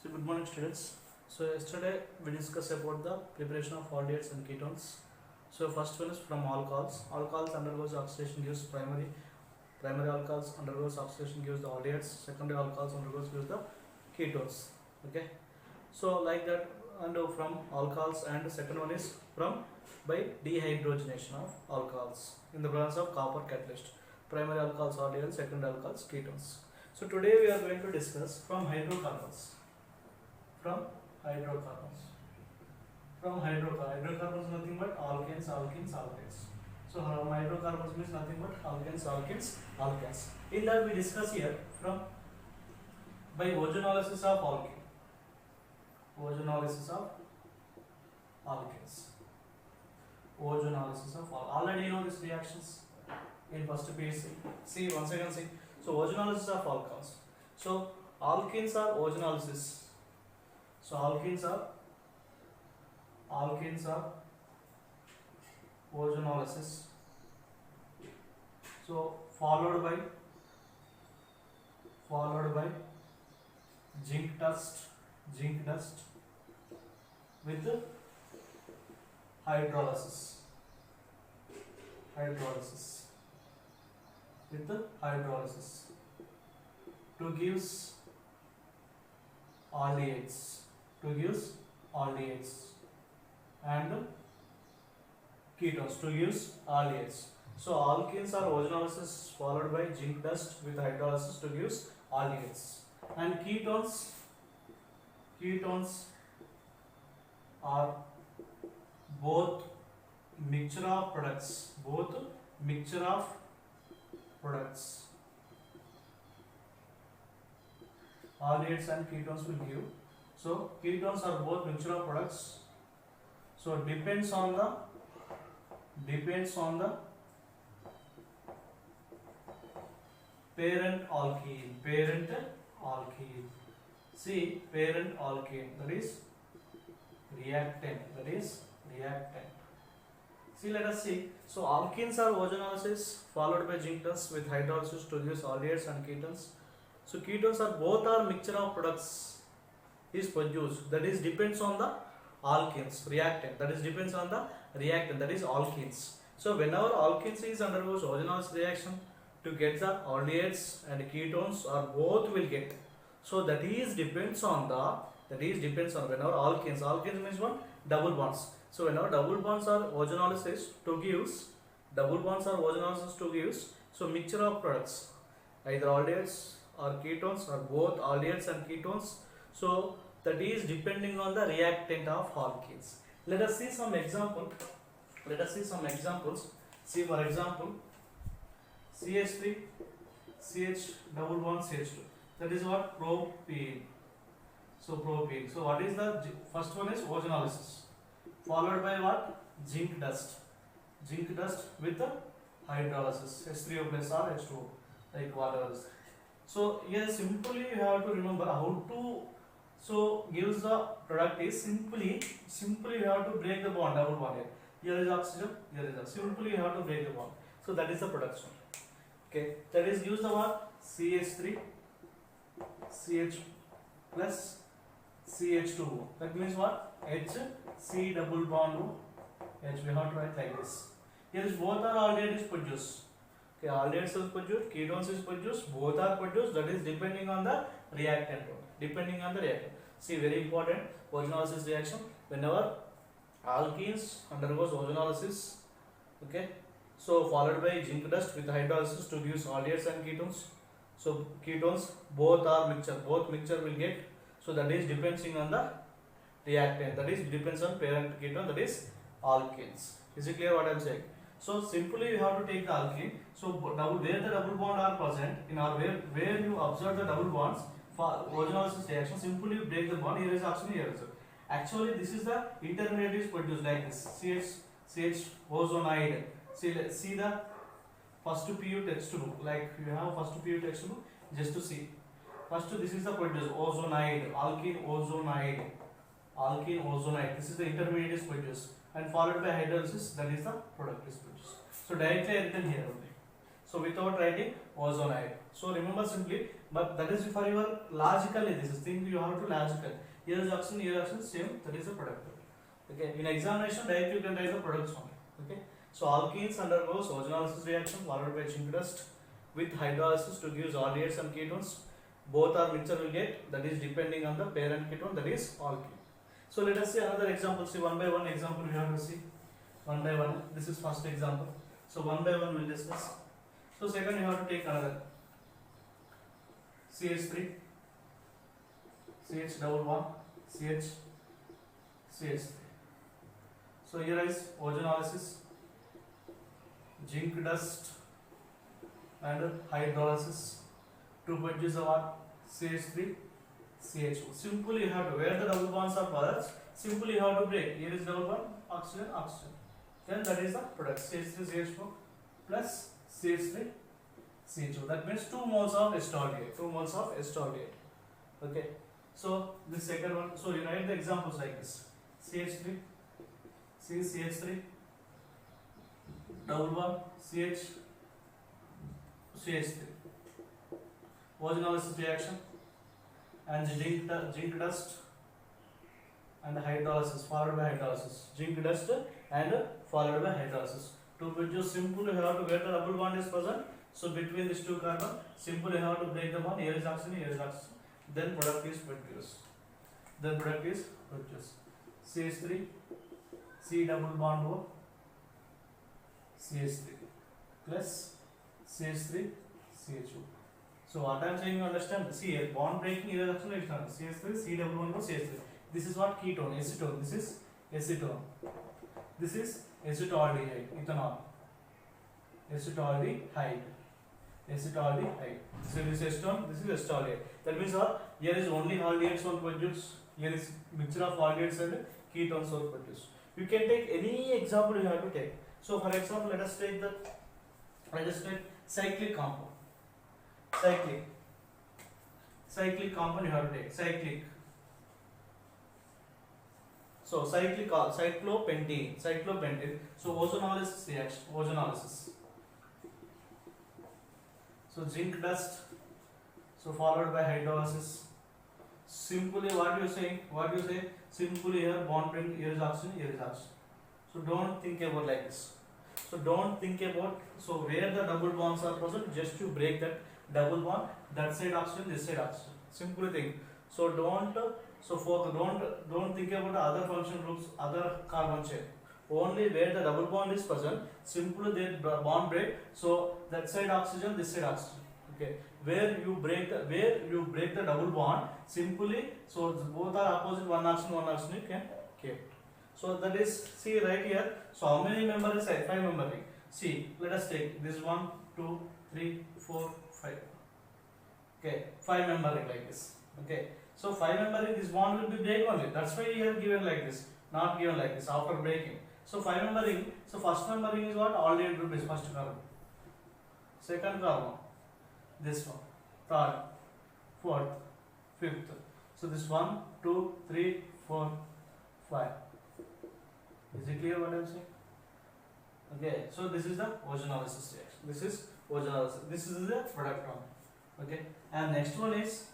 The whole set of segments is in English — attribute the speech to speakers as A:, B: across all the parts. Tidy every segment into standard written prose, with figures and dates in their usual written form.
A: So good morning students. So yesterday we discussed about the preparation of aldehydes and ketones. So first one is from alcohols. Alcohols undergoes oxidation gives primary alcohols undergoes oxidation gives the aldehydes, secondary alcohols undergoes gives the ketones. Okay. So like that, and from alcohols, and the second one is from by dehydrogenation of alcohols in the presence of copper catalyst. Primary alcohols aldehydes, secondary alcohols ketones. So today we are going to discuss from hydrocarbons. From hydrocarbons. From hydrocarbons nothing but alkanes, alkenes, alkanes. So hydrocarbons means nothing but alkanes, alkenes, alkanes. In that we discuss here from by ozonolysis of alkane. Ozonolysis of alkanes. Ozonolysis of already you know these reactions in first PhD. See once again see. So ozonolysis of alcohols. So alkenes are ozonolysis. So alkenes are ozonolysis. So followed by zinc dust with hydrolysis to gives aldehydes and ketones to gives aldehydes. So alkenes are ozonolysis followed by zinc dust with hydrolysis to gives aldehydes, and ketones are both mixture of products. Aldehydes and ketones will give. So ketones are both mixture of products. So depends on the parent alkene. See parent alkane, that is reactant. See, let us see. So alkenes are ozonolysis followed by zinc dust with hydrolysis to produce aldehydes and ketones. So ketones are both are mixture of products is produced, that is depends on the alkenes reactant, that is depends on the reactant, that is alkenes. So whenever alkenes is undergoes ozonolysis reaction to get the aldehydes and ketones or both will get. So that is depends on whenever alkenes means what? Double bonds. So whenever double bonds are ozonolysis to gives so mixture of products either aldehydes or ketones or both aldehydes and ketones. So that is depending on the reactant of alkenes. Let us see some examples. See for example CH3 CH double bond CH2. That is what? Propene. So propene. So what is the first one is ozonolysis followed by what? Zinc dust with the hydrolysis H3O plus or H2O, like whatever is. So here simply you have to remember how to gives the product is simply you have to break the bond, double bond here is oxygen, here is oxygen. Simply you have to break the bond. So that is the production. Okay, that is use the what? CH3 CH plus CH2O. That means what? HC double bond O H. We have to write like this. Here is both are aldehydes is produced. Okay, aldehydes is produced, ketones is produced, both are produced. That is depending on the reactant. See, very important, ozonolysis reaction. Whenever alkenes undergoes ozonolysis, okay, so followed by zinc dust with hydrolysis to give aldehydes and ketones. So ketones both are mixture will get. So that is depending on the reactant, that is depends on parent ketone, that is alkenes. Is it clear what I am saying? So simply you have to take the alkene. So where the double bond are present in our where you observe the double bonds for ozonolysis reaction, simply you break the bond. Here is oxygen, here is. Actually this is the intermediate is produced like this. CH ozonide. See the first PU textbook, like you have first PU textbook, just to see. First this is the produced ozonide, alkene ozonide. This is the intermediate is produced, and followed by hydrolysis, that is the product is produced. So directly written here only. So without writing ozonide. So remember simply but that is for your logically. This is thing you have to logical. Here is oxygen, same. That is the product. Okay. In examination, direct you can write the products only. Okay. So alkenes undergoes ozonolysis reaction followed by zinc dust with hydrolysis to give aldehydes and ketones. Both are mixture will get, that is depending on the parent ketone, that is alkene. So let us see another example. See one by one example we have to see. One by one. This is first example. So one by one we'll discuss. So second you have to take another CH3, CH double one, CH3. So here is ozonolysis, zinc dust and hydrolysis to produce what? CH3, CH2. Simply you have to, where the double bonds are products, simply you have to break. Here is double bond, oxygen, oxygen. Then that is the product, CH3, CH4 plus CH3, CH2. That means 2 moles of acetaldehyde. 2 moles of acetaldehyde. Okay. So the second one. So you write the examples like this: CH3, CH3, double one, CH3. Ozonolysis reaction and zinc dust and hydrolysis followed by hydrolysis. Zinc dust and followed by hydrolysis. To produce simple, you have to where the double bond is present. So between these two carbon, simple you have to break the bond. Here is oxygen, here is oxygen. Then product is produced. CH3, C double bond O, CH3 plus CH3, CH2. So what I am saying you understand? See here, bond breaking is actually CH3, C double bond O, CH3. This is what? Ketone, acetone. This is acetone. This is acetaldehyde, ethanol. Acetaldehyde. So this is acetone, this is acetaldehyde. That means what? Here is only aldehydes one produced. Here is mixture of aldehydes and ketones are produced. You can take any example you have to take. So for example, let us take cyclic compound. Cyclic compound you have to take. Cyclic. So cyclopentene. So ozonolysis reaction. So zinc dust. So followed by hydrolysis. Simply what you say? Simply here bond break. Here is oxygen. So don't think about like this. So where the double bonds are present, just you break that double bond. That side oxygen, this side oxygen. Simply think. So don't think about the other functional groups, other carbon chain. Only where the double bond is present, simply they bond break. So that side oxygen, this side oxygen. Okay. Where you break the double bond, simply so both are opposite, one oxygen you can keep. So that is, see right here. So how many members is 5 member ring? See, let us take this 1, 2, 3, 4, 5. Okay, 5 member ring like this. Okay. So 5 member ring, this bond will be break only. That's why you have given like this, not given like this after breaking. So 5 member ring. So first member ring is what? Aldehyde group is first carbon. Second carbon. This one. Third. Fourth. Fifth. So this 1, 2, 3, 4, 5. Is it clear what I am saying? Okay. So this is the ozonolysis reaction. This is the product one. Okay. And next one is.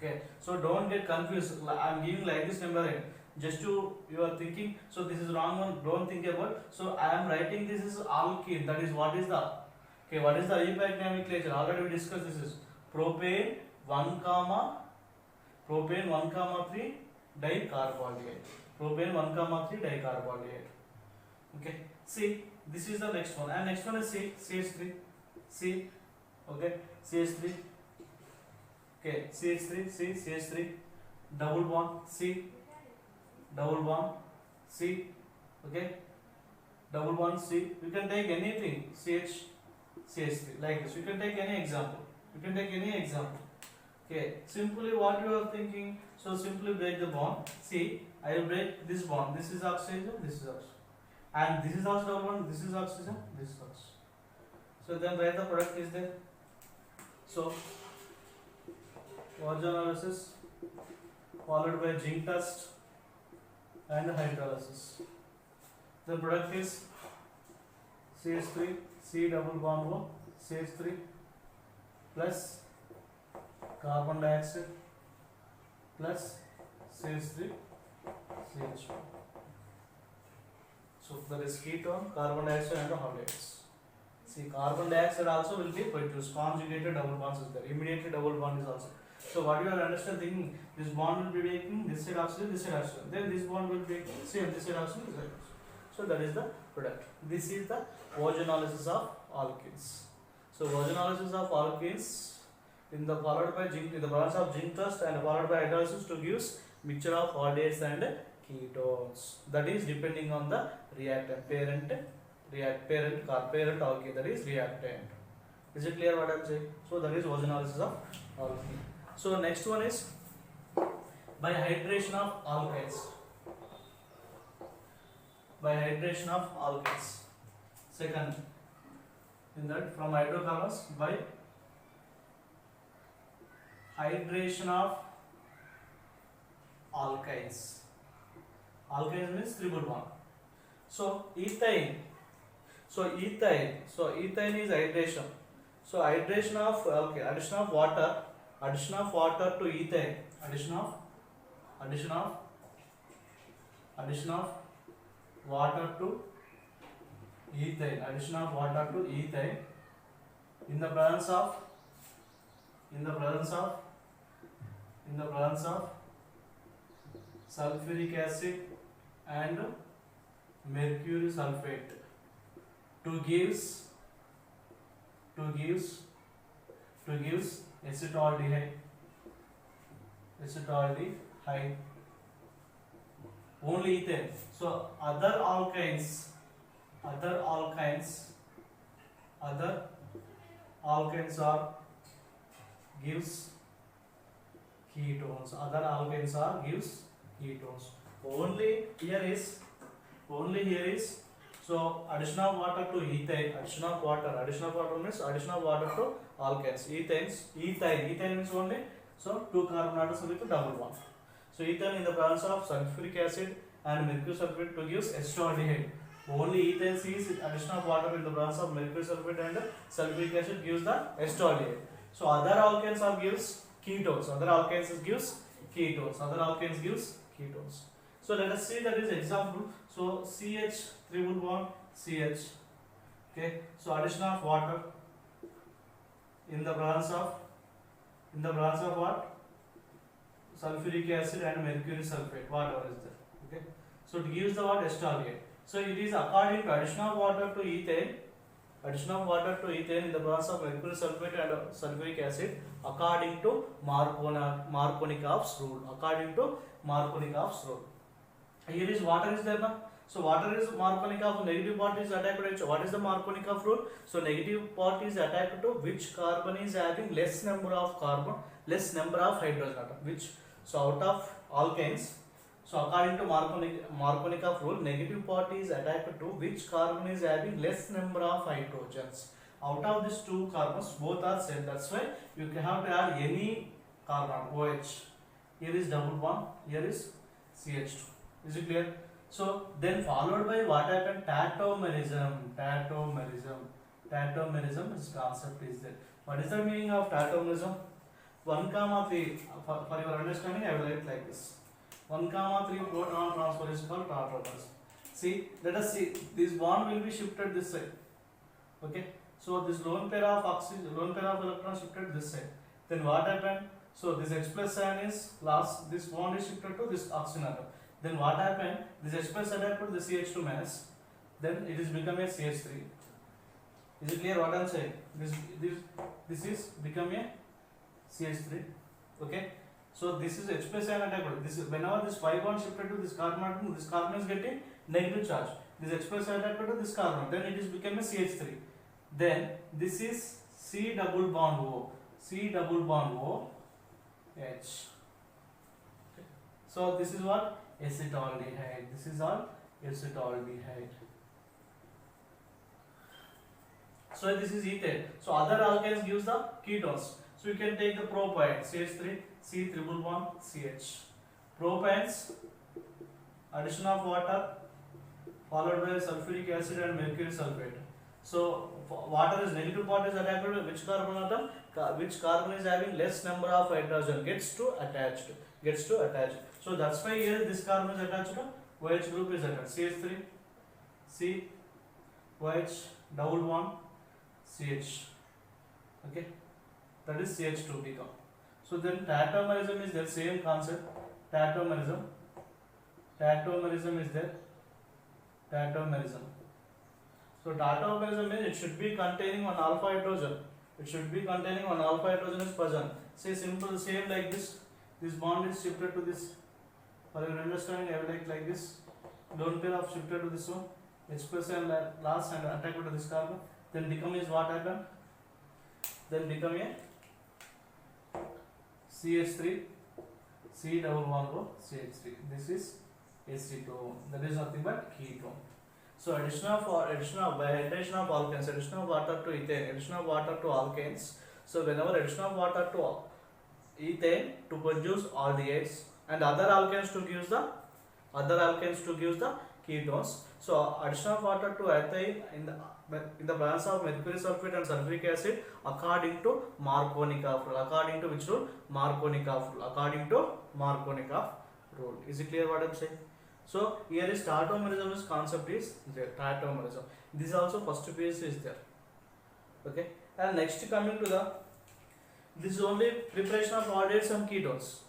A: Okay, so don't get confused. I am giving like this numbering. Just you are thinking, so this is wrong one. Don't think about. So I am writing this is alkene. That is what is the abiotic nature? Already we discussed this is propane 1, 3 dicarboxyl. Propane 1, 3 dicarboxyl. Okay. See, this is the next one, and next one is CH3. Okay, CH3. Okay, CH3, double bond, C, okay, double bond, C. You can take anything, CH3, like this. You can take any example. Okay, simply what you are thinking, so simply break the bond. See, I will break this bond. This is oxygen, and this is also double bond. This is oxygen, So then where the product is there? So ozonolysis followed by zinc dust and hydrolysis. The product is CH3, C double bond O, CH3 plus carbon dioxide plus CH3 CH2. So there is ketone, carbon dioxide and halides. See, carbon dioxide also will be produced. Conjugated double bonds is there. Immediately double bond is also. So what you are understanding, this bond will be making this side oxygen, this side oxygen. Then this bond will be same, this side oxygen, this side oxygen. So that is the product. This is the organolysis of alkenes. So organolysis of alkenes in the followed by zinc, in the presence of zinc dust and followed by hydrolysis to gives mixture of aldehydes and ketones. That is depending on the reactant parent alkene, that is reactant. Is it clear what I am saying? So that is organolysis of alkene. So next one is by hydration of alkynes. By hydration of alkynes. Second, in that from hydrocarbons by hydration of alkynes. Alkynes means triple bond. So ethane. So ethane is hydration. So hydration of addition of water to ethane. Addition of water to ethane. Addition of water to ethane in the presence of sulfuric acid and mercury sulfate to gives acetaldehyde only ethane. So other alkynes are gives ketones. Other alkynes are gives ketones. Only here is so addition of water to ethane. Addition of water means addition of water to alkynes. Ethane means only so two carbon atoms with double bond. So ethane in the presence of sulfuric acid and mercury sulfate to gives acetaldehyde. Only ethane sees addition of water in the presence of mercury sulfate and sulfuric acid gives the acetaldehyde. So other alkanes are gives ketones. Other alkanes gives ketones. So let us see that is example. So CH triple bond CH. Okay. So addition of water in the presence of what? Sulfuric acid and mercury sulfate. Whatever is there. Okay. So it gives the what? Acetaldehyde. So it is according to addition of water to ethane. Addition of water to ethane in the presence of mercury sulfate and sulfuric acid according to Markovnikov's rule. According to Markovnikov's rule. Here is water is there now. So water is Markovnikov, negative part is attacked to. What is the Markovnikov rule? So negative part is attacked to which carbon is having less number of hydrogen atom. Which, so out of alkanes, so according to Markovnikov rule, negative part is attacked to which carbon is having less number of hydrogens. Out of these two carbons, both are same. That's why you can have to add any carbon OH. Here is double bond, here is CH2. Is it clear? So then followed by what happened? Tautomerism. Tautomerism is concept is there. What is the meaning of tautomerism? 1,3 for your understanding I will write like this. 1,3 proton transfer is called tautomerism. See, let us see. This bond will be shifted this side. Okay. So this lone pair of electrons shifted this side. Then what happened? So this H plus ion is lost. This bond is shifted to this oxygen atom. Then what happened? This H plus adapted to the CH2 minus. Then it is become a CH3. Is it clear what I am saying? This is become a CH3. Okay. So this is H plus ion adapted. This is whenever this pi bond shifted to this carbon atom, this carbon is getting negative charge. This H plus adapted to this carbon, then it is become a CH3. Then this is C double bond O. H. Okay. So this is what? Acetaldehyde. This is all acetaldehyde. So this is ethane. So other alkanes gives the ketones. So you can take the propane CH3, C triple bond CH. Propanes, addition of water followed by sulfuric acid and mercury sulfate. So water is negative part is attacked with which carbon atom? which carbon is having less number of hydrogen gets to attached. So that's why here this carbon is attached to OH group is attached. CH3, C, OH, double bond, CH. Okay, that is CH2 become. So then tautomerism is the same concept. Tautomerism is there. Tautomerism. So tautomerism means it should be containing one alpha hydrogen. Is present. Say simple, same like this. This bond is shifted to this. For your understanding, I will like this. Lone pair of shifted to this one. Express and last and attack to this carbon. Then become is what happened? Then become a CH3, C double bond O, CH3. This is Ac2. That is nothing but ketone. So addition of alkanes, addition of water to ethane, addition of water to alkanes. So whenever addition of water to ethane to produce aldehydes and other alkanes to give the ketones. So addition of water to ethane in the presence of mercury sulfate and sulfuric acid according to Markovnikov rule. According to which rule? Markovnikov rule. Is it clear what I am saying? So here is tautomerism is concept is there. Tautomerism. This also first phase is there. Okay. And next coming to the, this is only preparation of aldehydes and ketones.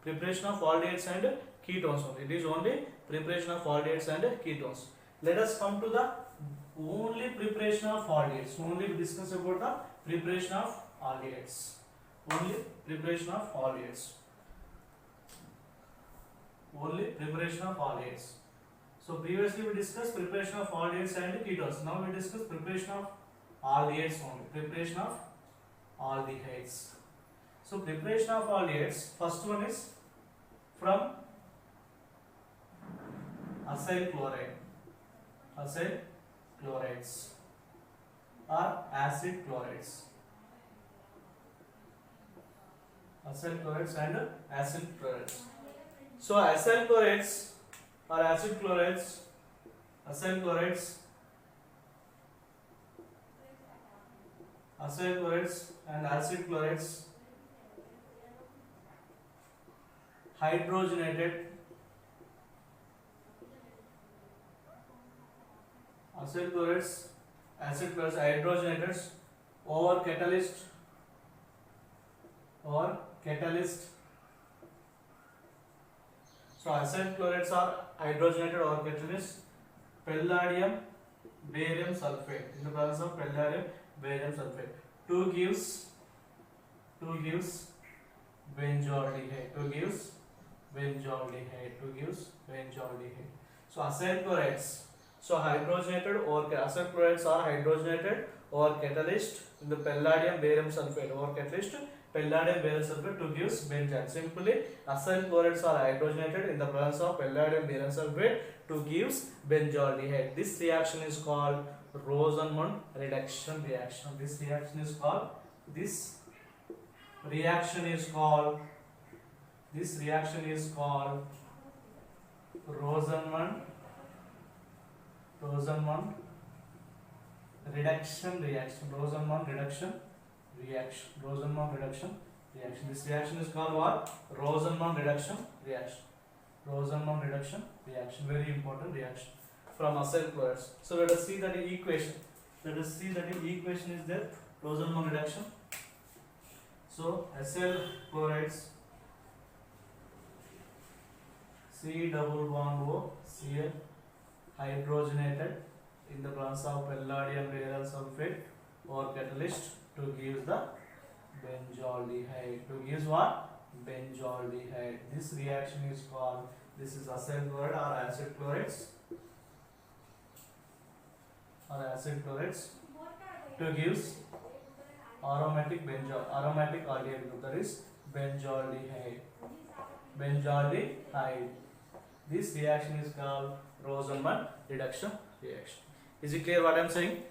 A: Preparation of aldehydes and ketones only. It is only preparation of aldehydes and ketones. Let us come to the only preparation of aldehydes. Only we discuss about the preparation of aldehydes. Only preparation of aldehydes. Only preparation of aldehydes. So previously we discussed preparation of aldehydes and ketones. Now we discuss preparation of aldehydes only. Preparation of aldehydes. So preparation of aldehydes, first one is from acyl chloride. Acyl chlorides or acid chlorides. Acyl chlorides and acid chlorides. So acyl chlorides or acid chlorides, acyl chlorides and acid chlorides hydrogenated, acyl chlorides, acid chlorides hydrogenated over catalyst. So acyl chlorides are hydrogenated over catalyst. Palladium barium sulfate, in the presence of palladium barium sulfate, 2 gives benzaldehyde. So acyl chlorides, so hydrogenated or acyl chlorides are hydrogenated or catalyst in the palladium barium sulfate or catalyst palladium barium sulfate to gives benzene. Simply acyl chlorides are hydrogenated in the presence of palladium barium sulfate to gives benzaldehyde. This reaction is called Rosenmund reduction reaction. This reaction is called Rosenmund reduction reaction. This reaction is called what? Rosenmund reduction reaction. Very important reaction from acyl chlorides. So let us see that in equation. Is there Rosenmund reduction. So acyl chlorides, C double bond O, Cl, hydrogenated in the presence of palladium barium sulfate or catalyst to give the benzaldehyde. This reaction is called, this is acyl chloride or acid chlorides to gives aromatic aldehyde group, that is benzaldehyde. This reaction is called Rosenmund reduction reaction. Is it clear what I am saying?